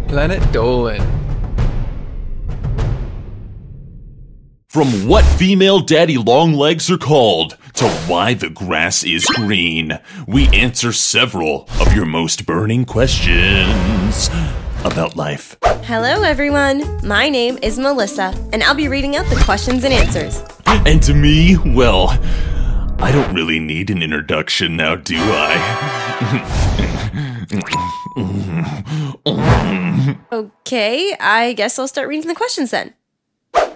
Planet Dolan. From what female daddy long legs are called to why the grass is green, we answer several of your most burning questions about life. Hello everyone, my name is Melissa, and I'll be reading out the questions and answers. And to me, well, I don't really need an introduction now, do I? Okay, I guess I'll start reading the questions then.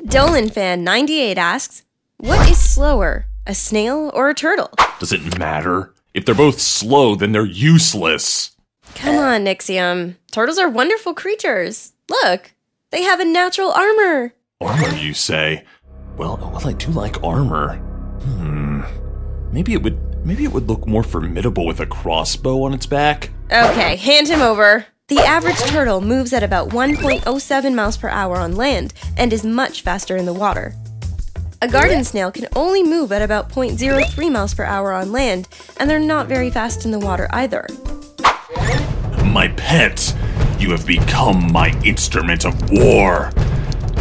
Dolan Fan 98 asks, what is slower, a snail or a turtle? Does it matter? If they're both slow, then they're useless. Come on, Nixium. Turtles are wonderful creatures. Look, they have a natural armor. Armor, you say? Well, I do like armor. Maybe it would look more formidable with a crossbow on its back. Okay, hand him over. The average turtle moves at about 1.07 miles per hour on land and is much faster in the water. A garden snail can only move at about 0.03 miles per hour on land, and they're not very fast in the water either. My pet, you have become my instrument of war.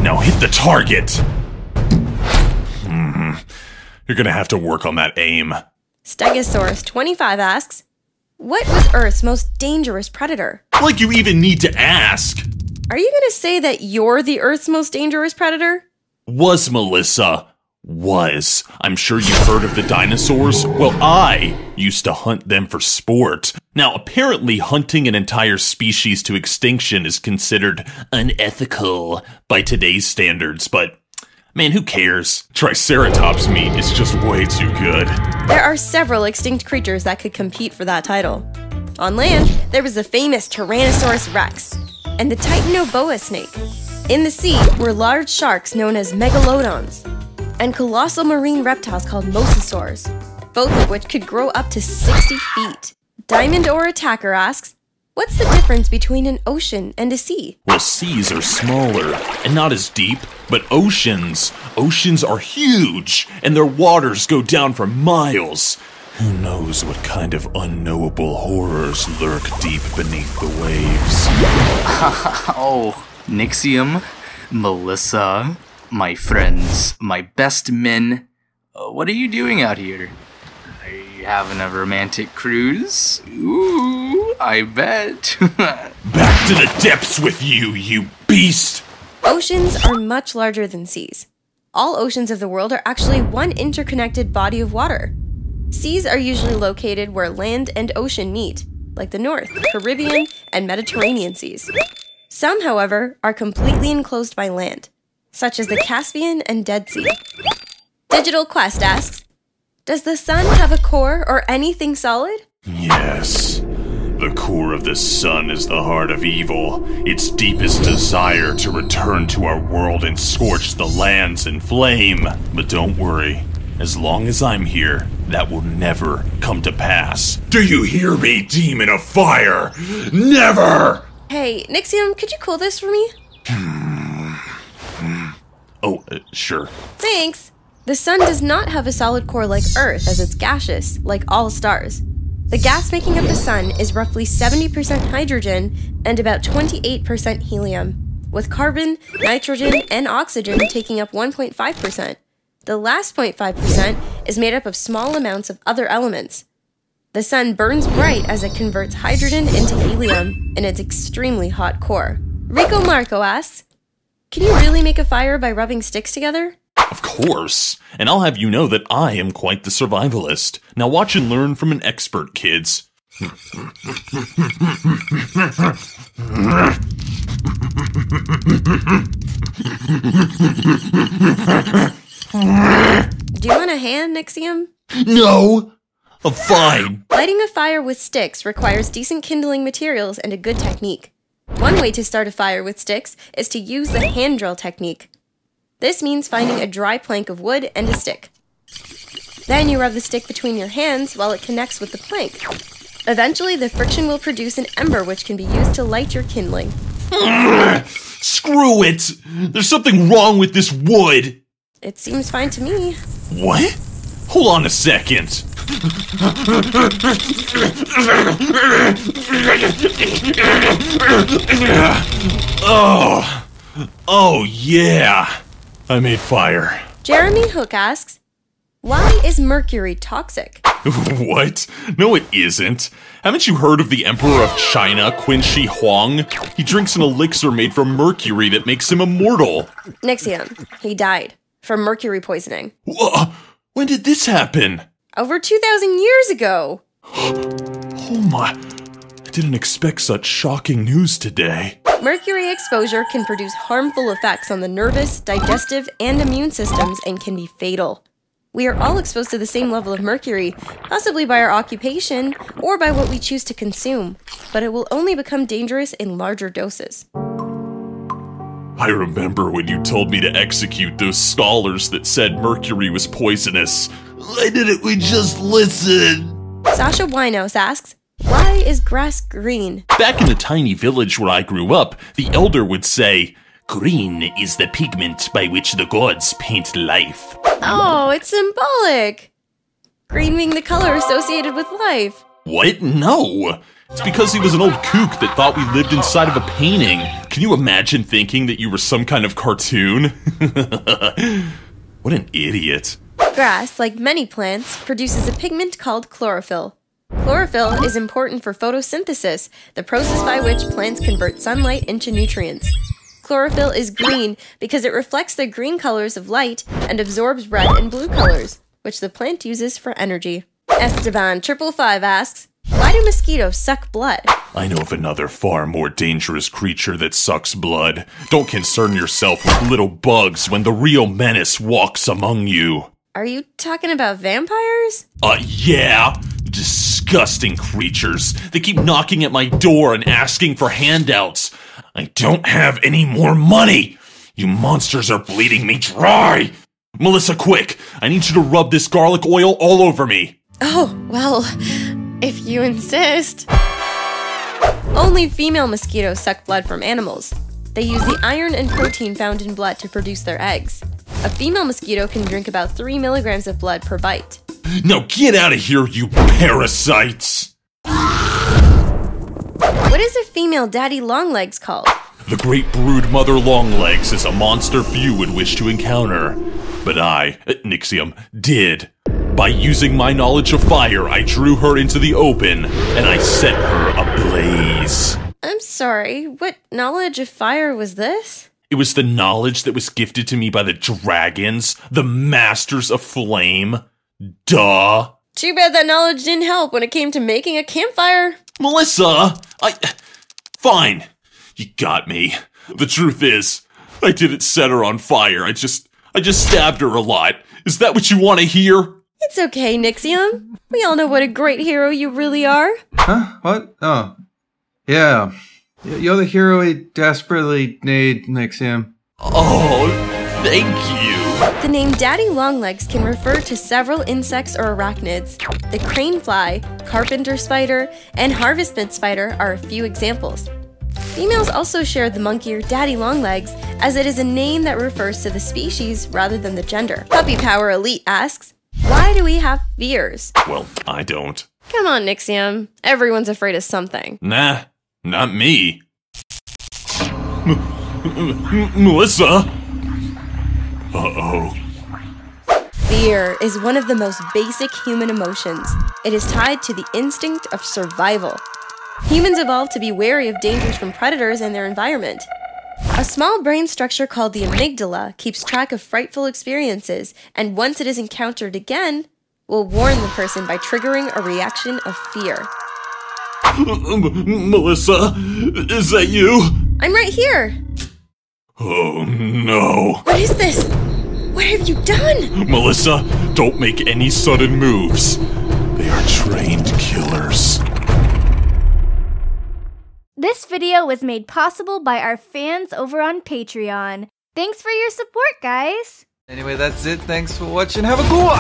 Now hit the target. You're gonna have to work on that aim. Stegosaurus 25 asks, what was Earth's most dangerous predator? Like you even need to ask. Are you gonna say that you're the Earth's most dangerous predator? Was, Melissa. Was. I'm sure you've heard of the dinosaurs. Well, I used to hunt them for sport. Now, apparently hunting an entire species to extinction is considered unethical by today's standards, but man, who cares? Triceratops meat is just way too good. There are several extinct creatures that could compete for that title. On land, there was the famous Tyrannosaurus rex and the Titanoboa snake. In the sea were large sharks known as megalodons and colossal marine reptiles called mosasaurs, both of which could grow up to 60 feet. Diamond or Attacker asks, what's the difference between an ocean and a sea? Well, seas are smaller and not as deep, but oceans are huge, and their waters go down for miles. Who knows what kind of unknowable horrors lurk deep beneath the waves? Oh, Nixium, Melissa, my friends, my best men. What are you doing out here? Are you having a romantic cruise? Ooh, I bet. Back to the depths with you, you beast! Oceans are much larger than seas. All oceans of the world are actually one interconnected body of water. Seas are usually located where land and ocean meet, like the North, Caribbean, and Mediterranean seas. Some, however, are completely enclosed by land, such as the Caspian and Dead Sea. Digital Quest asks, does the sun have a core or anything solid? Yes. The core of the sun is the heart of evil, its deepest desire to return to our world and scorch the lands in flame. But don't worry, as long as I'm here, that will never come to pass. Do you hear me, demon of fire? Never! Hey, Nixium, could you cool this for me? Sure. Thanks! The sun does not have a solid core like Earth, as it's gaseous, like all stars. The gas making up the sun is roughly 70% hydrogen and about 28% helium, with carbon, nitrogen, and oxygen taking up 1.5%. The last 0.5% is made up of small amounts of other elements. The sun burns bright as it converts hydrogen into helium in its extremely hot core. Rico Marco asks, can you really make a fire by rubbing sticks together? Of course, and I'll have you know that I am quite the survivalist. Now watch and learn from an expert, kids. Do you want a hand, Nixium? No! I'm fine. Lighting a fire with sticks requires decent kindling materials and a good technique. One way to start a fire with sticks is to use the hand drill technique. This means finding a dry plank of wood and a stick. Then you rub the stick between your hands while it connects with the plank. Eventually, the friction will produce an ember which can be used to light your kindling. Screw it! There's something wrong with this wood! It seems fine to me. What? Hold on a second. Oh yeah! I made fire. Jeremy Hook asks, why is mercury toxic? What? No, it isn't. Haven't you heard of the Emperor of China, Qin Shi Huang? He drinks an elixir made from mercury that makes him immortal. Nixium, he died from mercury poisoning. When did this happen? Over 2,000 years ago. Oh my, I didn't expect such shocking news today. Mercury exposure can produce harmful effects on the nervous, digestive, and immune systems and can be fatal. We are all exposed to the same level of mercury, possibly by our occupation or by what we choose to consume, but it will only become dangerous in larger doses. I remember when you told me to execute those scholars that said mercury was poisonous. Why didn't we just listen? Sasha Winos asks, why is grass green? Back in the tiny village where I grew up, the elder would say, "Green is the pigment by which the gods paint life." Oh, it's symbolic! Green being the color associated with life. What? No! It's because he was an old kook that thought we lived inside of a painting. Can you imagine thinking that you were some kind of cartoon? What an idiot. Grass, like many plants, produces a pigment called chlorophyll. Chlorophyll is important for photosynthesis, the process by which plants convert sunlight into nutrients. Chlorophyll is green because it reflects the green colors of light and absorbs red and blue colors, which the plant uses for energy. Esteban555 asks, why do mosquitoes suck blood? I know of another far more dangerous creature that sucks blood. Don't concern yourself with little bugs when the real menace walks among you. Are you talking about vampires? Yeah. Disgusting creatures. They keep knocking at my door and asking for handouts. I don't have any more money. You monsters are bleeding me dry. Melissa, quick. I need you to rub this garlic oil all over me. Oh, well, if you insist. Only female mosquitoes suck blood from animals. They use the iron and protein found in blood to produce their eggs. A female mosquito can drink about 3 milligrams of blood per bite. Now get out of here, you parasites! What is a female daddy longlegs called? The great brood mother longlegs is a monster few would wish to encounter. But I, Nixium, did. By using my knowledge of fire, I drew her into the open, and I set her ablaze. I'm sorry, what knowledge of fire was this? It was the knowledge that was gifted to me by the dragons, the masters of flame. Duh. Too bad that knowledge didn't help when it came to making a campfire. Melissa, Fine. You got me. The truth is, I didn't set her on fire. I just stabbed her a lot. Is that what you want to hear? It's okay, Nixium. We all know what a great hero you really are. Huh? What? Oh. Yeah. You're the hero we desperately need, Nixium. Oh, thank you. The name daddy longlegs can refer to several insects or arachnids. The crane fly, carpenter spider, and harvestman spider are a few examples. Females also share the monkier daddy longlegs, as it is a name that refers to the species rather than the gender. Puppy Power Elite asks, why do we have fears? Well, I don't. Come on, Nixium. Everyone's afraid of something. Nah, not me. Melissa? Uh-oh. Fear is one of the most basic human emotions. It is tied to the instinct of survival. Humans evolved to be wary of dangers from predators and their environment. A small brain structure called the amygdala keeps track of frightful experiences, and once it is encountered again, will warn the person by triggering a reaction of fear. Melissa, is that you? I'm right here! Oh no. What is this? What have you done? Melissa, don't make any sudden moves. They are trained killers. This video was made possible by our fans over on Patreon. Thanks for your support, guys! Anyway, that's it. Thanks for watching. Have a good one!